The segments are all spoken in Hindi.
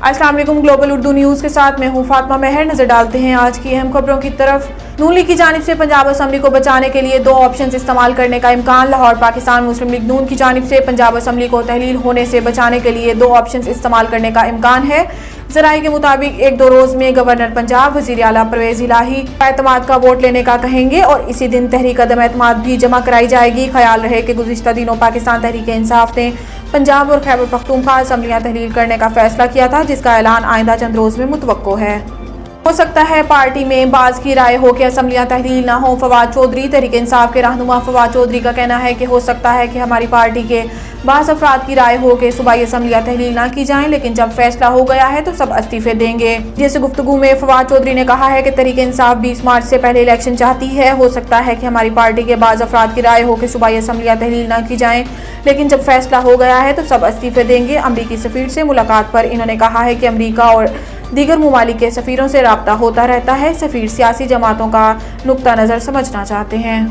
अस्सलाम वालेकुम। ग्लोबल उर्दू न्यूज़ के साथ मैं हूं फातिमा मेहर। नजर डालते हैं आज की अहम खबरों की तरफ। नून लीग की जानिब से पंजाब असम्बली को बचाने के लिए 2 ऑप्शन इस्तेमाल करने का इम्कान। लाहौर पाकिस्तान मुस्लिम लीग नून की जानिब से पंजाब असम्बली को तहलील होने से बचाने के लिए 2 ऑप्शन इस्तेमाल करने का इम्कान है। जराये के मुताबिक 1-2 रोज में गवर्नर पंजाब वजीर आला परवेज इलाही एतमाद का वोट लेने का कहेंगे और इसी दिन तहरीक अदम एतमाद भी जमा कराई जाएगी। ख्याल रहे कि गुज़िश्ता दिनों पाकिस्तान तहरीक इंसाफ ने पंजाब और खैबर पख्तूनख्वा असम्बलियां तहलील करने का फैसला किया था, जिसका ऐलान आइंदा चंद रोज में मुतवक्को है। हो सकता है पार्टी में बाज की राय हो कि असम्बलियां तहलील ना हो। फवाद चौधरी तहरीक इंसाफ के रहनुमा फवाद चौधरी का कहना है कि हो सकता है कि हमारी पार्टी के बाज़ अफराद की राय हो कि सूबाई असम्बलियां तहलील ना की जाएं, लेकिन जब फैसला हो गया है तो सब इस्तीफे देंगे। जैसे गुफ्तगू में फवाद चौधरी ने कहा है कि तहरीक इंसाफ 20 मार्च से पहले इलेक्शन चाहती है। हो सकता है कि हमारी पार्टी के बाज़ अफराद की राय हो कि सूबाई असम्बलियां तहलील ना की जाएं, लेकिन जब फैसला हो गया है तो सब इस्तीफे देंगे। अमरीकी सफीर से मुलाकात पर इन्होंने कहा है कि अमरीका और दीगर ममालिक के सफीरों से राब्ता होता रहता है। सफीर सियासी जमातों का नुक्ता नज़र समझना चाहते हैं।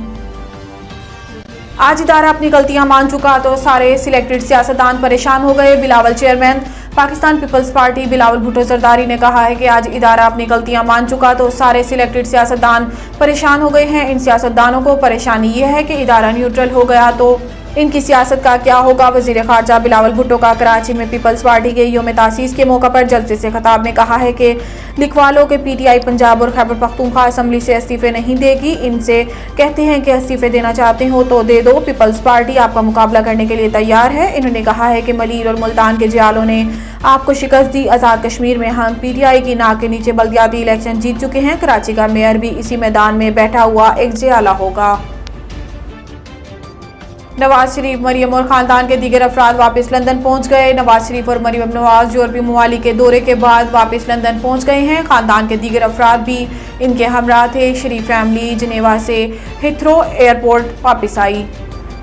आज इदारा अपनी गलतियां मान चुका तो सारे सिलेक्टेड सियासतदान परेशान हो गए। बिलावल चेयरमैन पाकिस्तान पीपल्स पार्टी बिलावल भुट्टो जरदारी ने कहा है कि आज इदारा अपनी गलतियां मान चुका तो सारे सिलेक्टेड सियासतदान परेशान हो गए हैं। इन सियासतदानों को परेशानी ये है कि इदारा न्यूट्रल हो गया तो इनकी सियासत का क्या होगा। वजीर खारजा बिलावल भुट्टो का कराची में पीपल्स पार्टी के यौम तासीस के मौका पर जलसे से खिताब में कहा है कि लिखवालों के PTI पंजाब और खैबर पख्तूनख्वा असम्बली से इस्तीफे नहीं देगी। इनसे कहते हैं कि इस्तीफे देना चाहते हो तो दे दो, पीपल्स पार्टी आपका मुकाबला करने के लिए तैयार है। इन्होंने कहा है कि मलीर और मुल्तान के जियालों ने आपको शिकस्त दी। आज़ाद कश्मीर में हम PTI की नाक के नीचे बल्दियाती इलेक्शन जीत चुके हैं। कराची का मेयर भी इसी मैदान में बैठा हुआ एक जियाला होगा। नवाज शरीफ, मरियम और खानदान के दीगर अफराद वापस लंदन पहुंच गए। नवाज शरीफ और मरियम नवाज यूरोपीय ममालिक के दौरे के बाद वापस लंदन पहुंच गए हैं। खानदान के दीगर अफराद भी इनके हमराह थे। शरीफ फैमिली जिनेवा से हिथ्रो एयरपोर्ट वापस आई।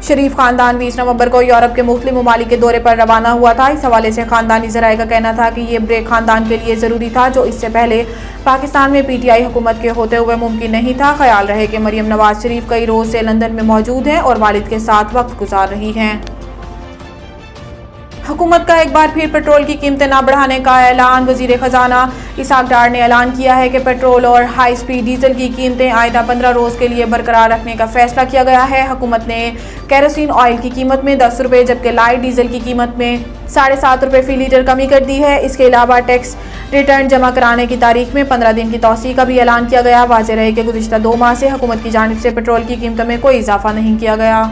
शरीफ खानदान 20 नवंबर को यूरोप के मुख्तलिफ ममालिक के दौरे पर रवाना हुआ था। इस हवाले से खानदानी ज़राए का कहना था कि ये ब्रेक खानदान के लिए ज़रूरी था, जो इससे पहले पाकिस्तान में PTI हुकूमत के होते हुए मुमकिन नहीं था। ख्याल रहे कि मरियम नवाज शरीफ कई रोज़ से लंदन में मौजूद हैं और वालिद के साथ वक्त गुजार रही हैं। हुकूमत का एक बार फिर पेट्रोल की कीमतें न बढ़ाने का ऐलान। वजीर खजाना इसहाक डार ने ऐलान किया है कि पेट्रोल और हाई स्पीड डीजल की कीमतें आइंदा 15 रोज़ के लिए बरकरार रखने का फैसला किया गया है। हुकूमत ने केरोसिन ऑयल की कीमत में 10 रुपये जबकि लाइट डीजल की कीमत में 7.5 रुपये फ़ी लीटर कमी कर दी है। इसके अलावा टैक्स रिटर्न जमा कराने की तारीख में 15 दिन की तौसीह का भी ऐलान किया गया। वाज़ेह रहे कि गुज़िश्ता 2 माह से हुकूमत की जानिब से पेट्रोल की कीमतों में कोई इजाफा नहीं किया गया।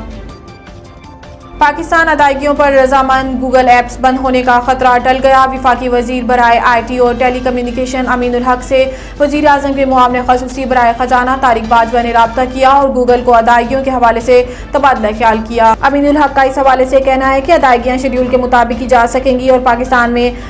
पाकिस्तान अदायगियों पर रजामंद, गूगल ऐप्स बंद होने का खतरा टल गया। विफाकी वजीर बराए IT और टेली कम्युनिकेशन अमीनुल हक से वजीर आज़म के मुआवने खसूसी बराए खजाना तारिक बाजवा ने राब्ता किया और गूगल को अदायगियों के हवाले से तबादला ख्याल किया। अमीनुल हक का इस हवाले से कहना है कि अदायगियाँ शेड्यूल के मुताबिक की जा सकेंगी और पाकिस्तान में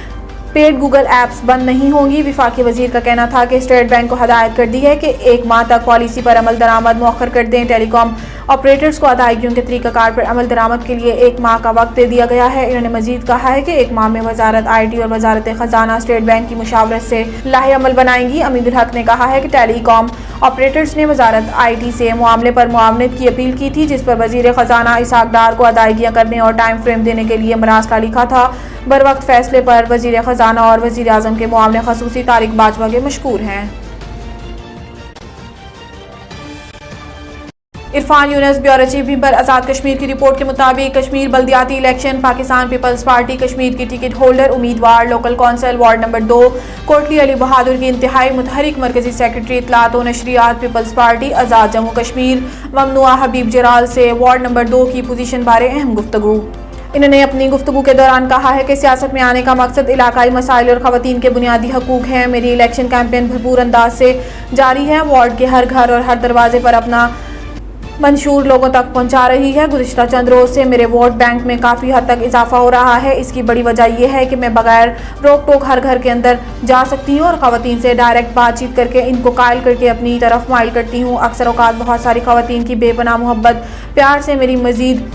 पेड गूगल ऐप्स बंद नहीं होंगी। विफाकी वजीर का कहना था कि स्टेट बैंक को हदायत कर दी है कि 1 माह तक पॉलिसी पर अमल दरामद मौखर कर दें। टेलीकॉम ऑपरेटर्स को अदायगियों के तरीक़ाकार पर अमल दरामद के लिए 1 माह का वक्त दे दिया गया है। इन्होंने मजीद कहा है कि 1 माह में वजारत IT और वजारत खजाना स्टेट बैंक की मुशावरत से लाहे अमल बनाएंगी। अमीनुल हक ने कहा है कि टेलीकॉम ऑपरेटर्स ने वजारत IT से मामले पर मुआवनत की अपील की थी, जिस पर वजीर खजाना इसहाक डार को अदायगियाँ करने और टाइम फ्रेम देने के लिए मरासला लिखा था। बर वक्त फैसले पर वजीर खजाना और वजीर आज़म के मुआवने खसूसी तारिक बाजवा के मशकूर हैं। इरफान यूनुस, ब्यूरो चीफ पर आज़ाद कश्मीर की रिपोर्ट के मुताबिक कश्मीर बल्दियाती election Pakistan peoples party Kashmir की टिकट होल्डर उम्मीदवार local council ward number 2 Kotli Ali Bahadur की इंतहाई मुतहरिक मरकजी सेक्रेटरी इत्तलात व नशरियात पीपल्स पार्टी आज़ाद जम्मू कश्मीर ममनुआ हबीब जराल से वार्ड नंबर 2 की पोजीशन बारे अहम गुफ्तगू। इन्होंने अपनी गुफ्तगू के दौरान कहा है कि सियासत में आने का मकसद इलाकाई मसाइल और खवातीन के बुनियादी हकूक हैं। मेरी इलेक्शन कैंपेन भरपूर अंदाज से जारी है। वार्ड के हर घर और हर दरवाजे पर अपना मंशूर लोगों तक पहुंचा रही है। गुज़िश्ता चंद रोज से मेरे वोट बैंक में काफ़ी हद तक इजाफा हो रहा है। इसकी बड़ी वजह यह है कि मैं बगैर रोक टोक हर घर के अंदर जा सकती हूँ और ख़वातीन से डायरेक्ट बातचीत करके इनको कायल करके अपनी तरफ माइल करती हूँ। अक्सर औकात बहुत सारी ख़वातीन की बेपनाह मोहब्बत प्यार से मेरी मज़ीद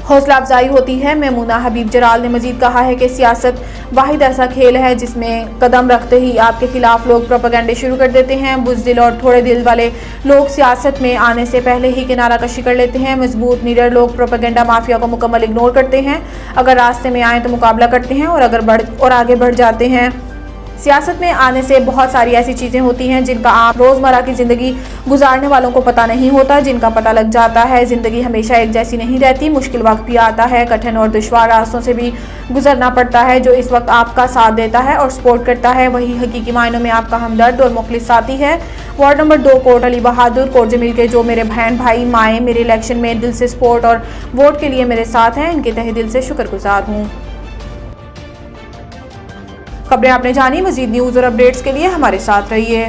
हौसला अफजाई होती है। ममनुआ हबीब जराल ने मजीद कहा है कि सियासत वाहिद ऐसा खेल है जिसमें कदम रखते ही आपके खिलाफ लोग प्रोपेगेंडे शुरू कर देते हैं। बुज़दिल और थोड़े दिल वाले लोग सियासत में आने से पहले ही किनारा कशी कर लेते हैं। मजबूत नीडर लोग प्रोपेगेंडा माफिया को मुकम्मल इग्नोर करते हैं। अगर रास्ते में आए तो मुकाबला करते हैं और आगे बढ़ जाते हैं। सियासत में आने से बहुत सारी ऐसी चीजें होती हैं जिनका आप रोजमर्रा की जिंदगी गुजारने वालों को पता नहीं होता, जिनका पता लग जाता है। जिंदगी हमेशा एक जैसी नहीं रहती, मुश्किल वक्त भी आता है, कठिन और दुश्वार रास्तों से भी गुजरना पड़ता है। जो इस वक्त आपका साथ देता है और सपोर्ट करता है वही हकीकी मायनों में आपका हमदर्द और मुखलिस साथी है। वार्ड नंबर 2 कोट अली बहादुर कोट जमील के जो मेरे बहन भाई माएँ मेरे इलेक्शन में दिल से सपोर्ट और वोट के लिए मेरे साथ हैं, इनके तहे दिल से शुक्रगुजार हूँ। खबरें आपने जानी, मजीद न्यूज़ और अपडेट्स के लिए हमारे साथ रहिए।